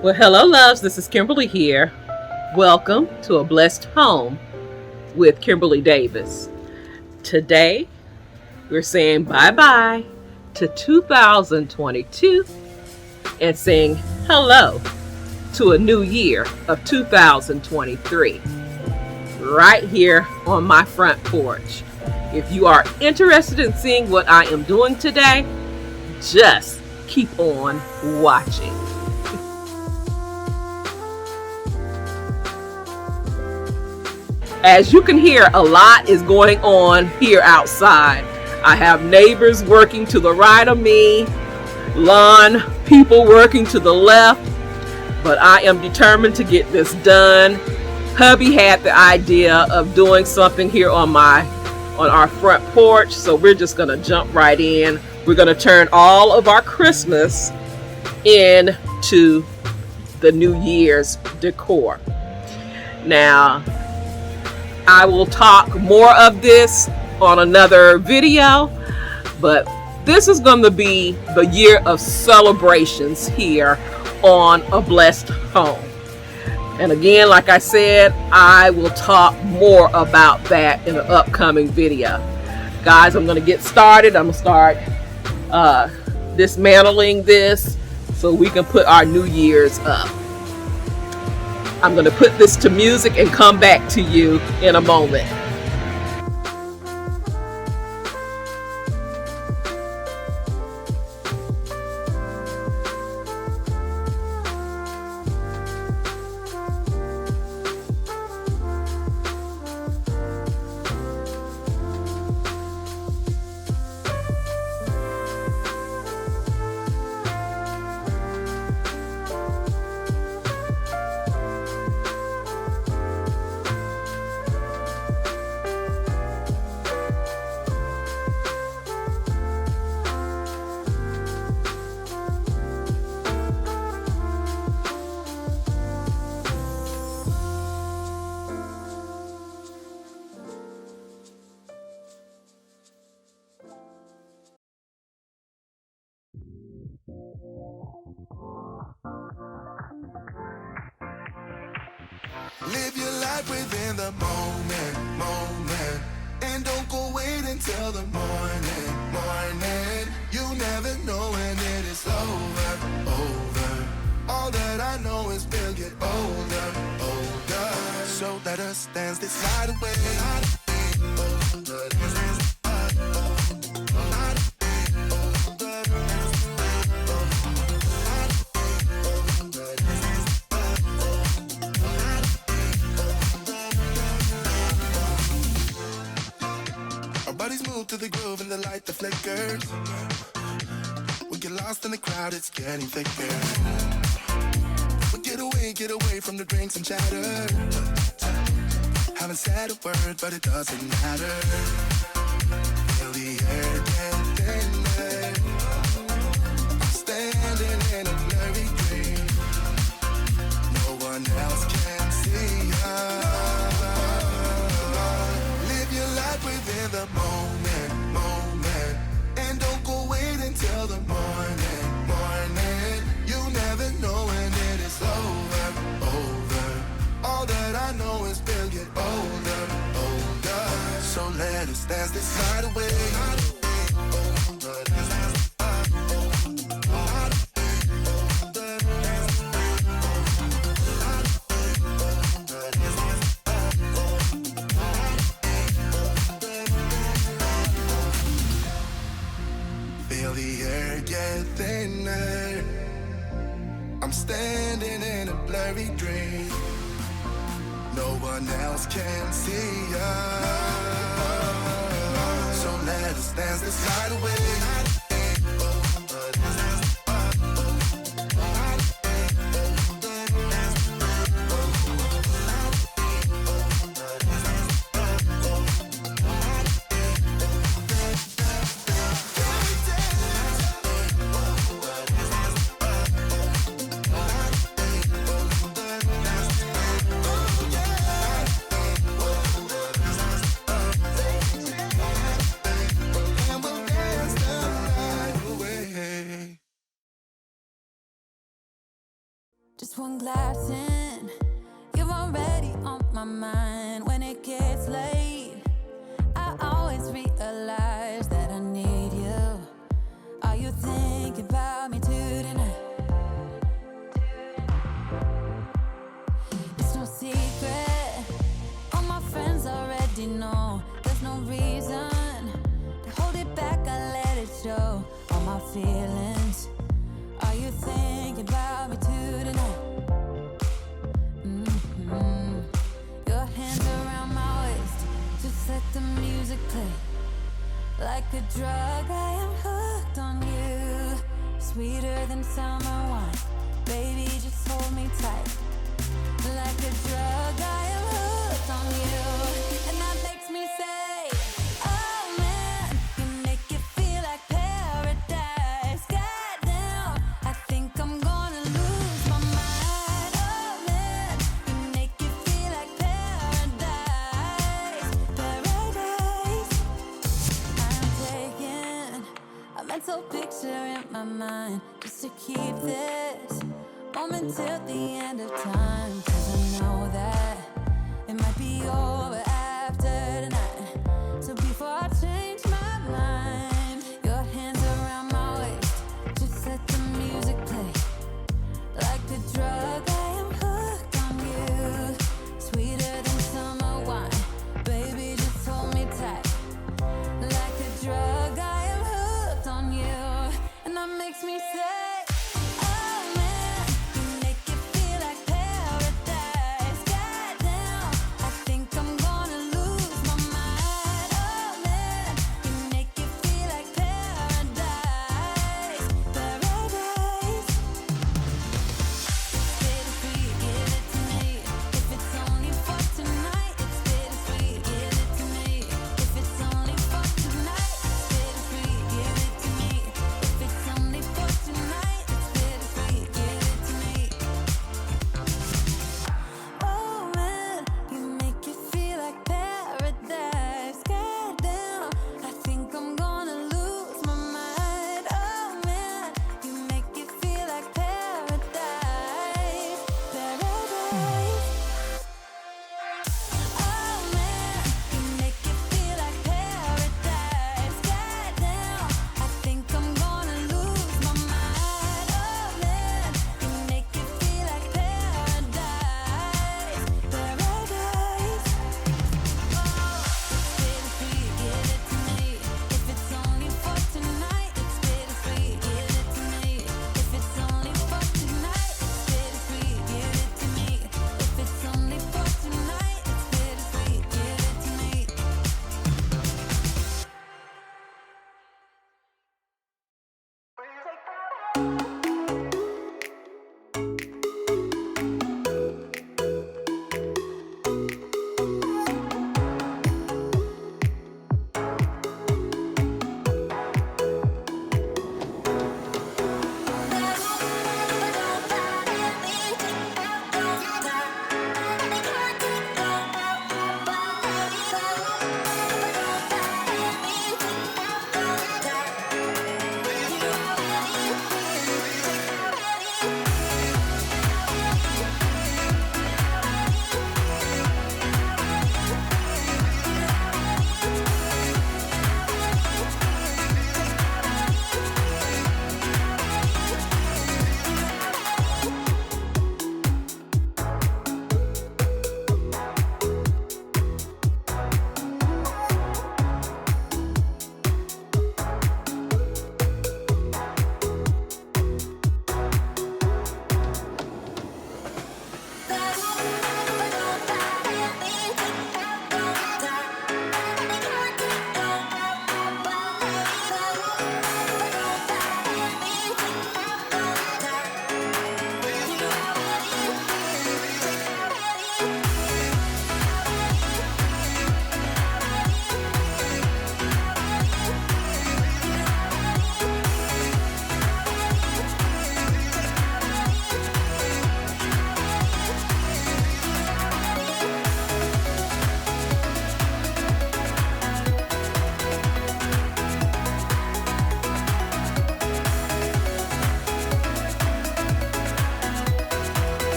Well, hello, loves. This is Kimberly here. Welcome to A Blessed Home with Kimberly Davis. Today, we're saying bye-bye to 2022 and saying hello to a new year of 2023 right here on my front porch. If you are interested in seeing what I am doing today, just keep on watching. As you can hear, a lot is going on here outside. I have neighbors working to the right of me, lawn people working to the left, but I am determined to get this done. Hubby had the idea of doing something here on our front porch, so we're just gonna jump right in. We're gonna turn all of our Christmas into the New Year's decor. Now, I will talk more of this on another video, but this is going to be the year of celebrations here on A Blessed Home. And again, like I said, I will talk more about that in an upcoming video. Guys, I'm going to get started. I'm going to start dismantling this so we can put our New Year's up. I'm going to put this to music and come back to you in a moment. Live your life within the moment, and don't go wait until the morning. You never know when it is over. All that I know is we'll get older. So let us dance this night away. To the groove and the light that flickers. We get lost in the crowd, it's getting thicker. We get away from the drinks and chatter. Haven't said a word, but it doesn't matter. Feel the air get thinner. I'm standing in a blurry dream. No one else can see us. Live your life within the moment. And don't go wait until the morning. You never know when it is over. All that I know is we'll get older. So let us dance this night away. Feel the air get thinner. I'm standing in a blurry dream. No one else can see us. So let us dance this night away. Just one glass in, you're already on my mind. When it gets late, I always realize that I need you. Are you thinking about me too tonight? It's no secret, all my friends already know. There's no reason to hold it back, I let it show. All my feelings, are you thinking about me too tonight? Your hands around my waist, just let the music play. Like a drug, I am hooked on you. Sweeter than summer wine, baby, just hold me tight. Like a drug, I am hooked on you. And that makes me say, oh man, you make it feel like paradise. Goddamn, I think I'm gonna lose my mind. Oh man, you make it feel like paradise. Paradise. I'm taking a mental picture in my mind just to keep this moment till the end of time. 'Cause I know that it might be over after tonight. So before I change my mind, your hands around my waist, just let the music play. Like a drug, I am hooked on you. Sweeter than summer wine, baby, just hold me tight. Like a drug, I am hooked on you. And that makes me say, oh man, you make it feel like paradise. Goddamn, I think I'm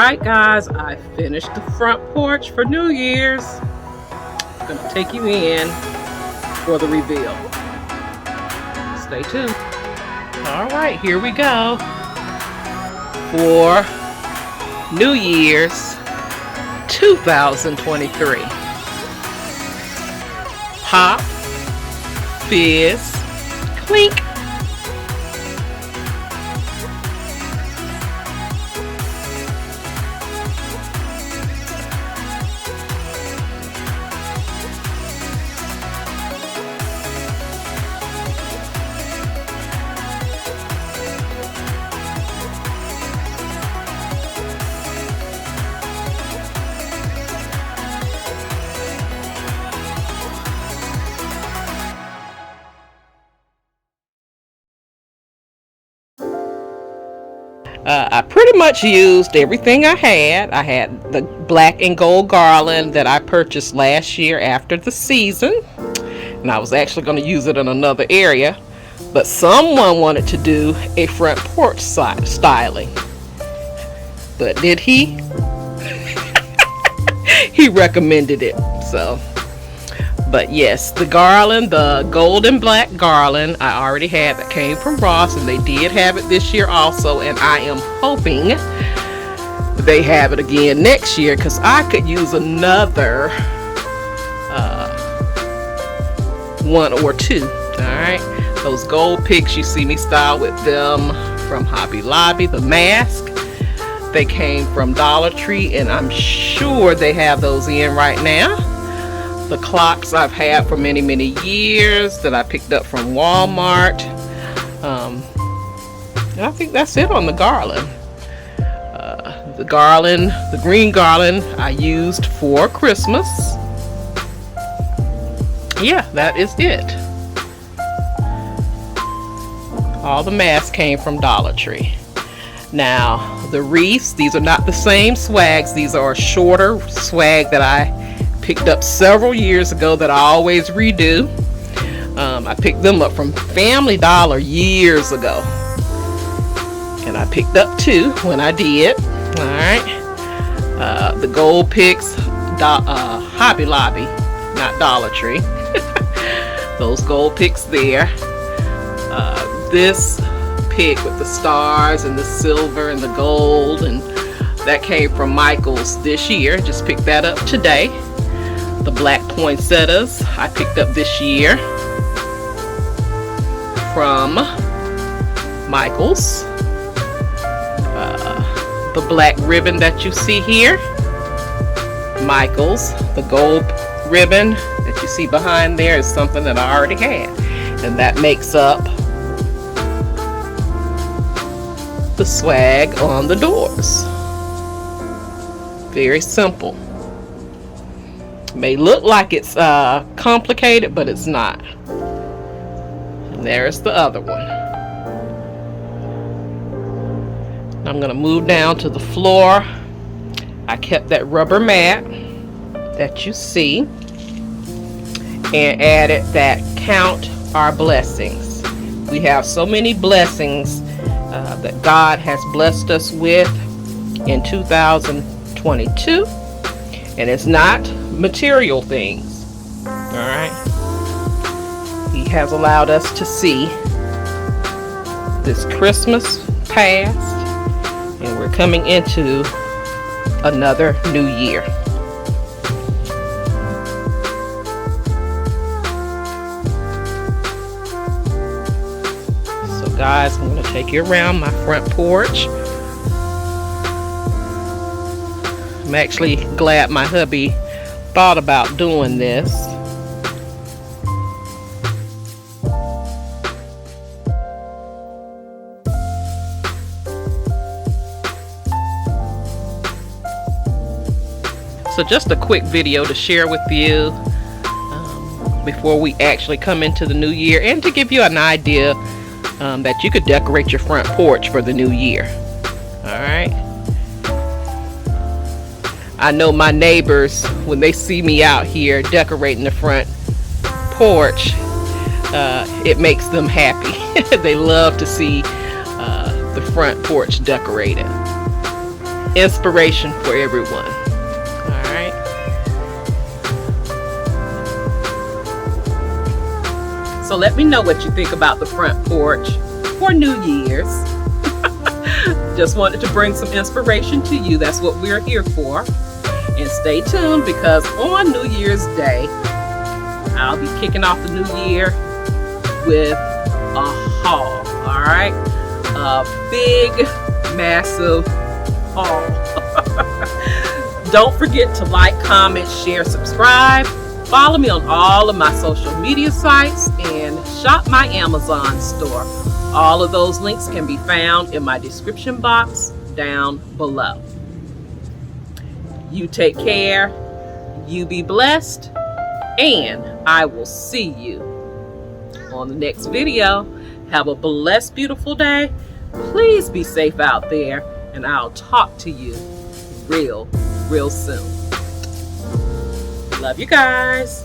right, guys, I finished the front porch for New Year's. I'm gonna take you in for the reveal. Stay tuned. All right, here we go for New Year's 2023. Hop, Fizz, Clink. I pretty much used everything I had. I had the black and gold garland that I purchased last year after the season. And I was actually going to use it in another area. But someone wanted to do a front porch styling. But did he? He recommended it. So, but yes, the garland, the gold and black garland, I already had that came from Ross, and they did have it this year also, and I am hoping they have it again next year, because I could use another one or two. All right, those gold picks, you see me style with them from Hobby Lobby. The mask, they came from Dollar Tree, and I'm sure they have those in right now. The clocks I've had for many, many years that I picked up from Walmart. And I think that's it on the garland. The garland, the green garland, I used for Christmas. Yeah, that is it. All the masks came from Dollar Tree. Now, the wreaths, these are not the same swags. These are a shorter swag that I picked up several years ago that I always redo. I picked them up from Family Dollar years ago, and I picked up two when I did. All right, the gold picks, Hobby Lobby, not Dollar Tree. Those gold picks there. This pick with the stars and the silver and the gold, and that came from Michael's this year. Just picked that up today. The black poinsettias I picked up this year from Michael's. The black ribbon that you see here, Michael's. The gold ribbon that you see behind there is something that I already had, and that makes up the swag on the doors. Very simple. May look like it's complicated, but it's not. And there's the other one. I'm gonna move down to the floor. I kept that rubber mat that you see and added that count our blessings. We have so many blessings that God has blessed us with in 2022, and it's not material things. All right, He has allowed us to see this Christmas past, and we're coming into another new year. So guys, I'm going to take you around my front porch. I'm actually glad my hubby thought about doing this. So just a quick video to share with you before we actually come into the new year, and to give you an idea that you could decorate your front porch for the new year. Alright, I know my neighbors, when they see me out here decorating the front porch, it makes them happy. They love to see the front porch decorated. inspiration for everyone. All right. So let me know what you think about the front porch for New Year's. Just wanted to bring some inspiration to you. That's what we're here for. And stay tuned, because on New Year's Day, I'll be kicking off the new year with a haul. All right. A big, massive haul. Don't forget to like, comment, share, subscribe. Follow me on all of my social media sites and shop my Amazon store. All of those links can be found in my description box down below. You take care, you be blessed, and I will see you on the next video. Have a blessed, beautiful day. Please be safe out there, and I'll talk to you real soon. Love you guys.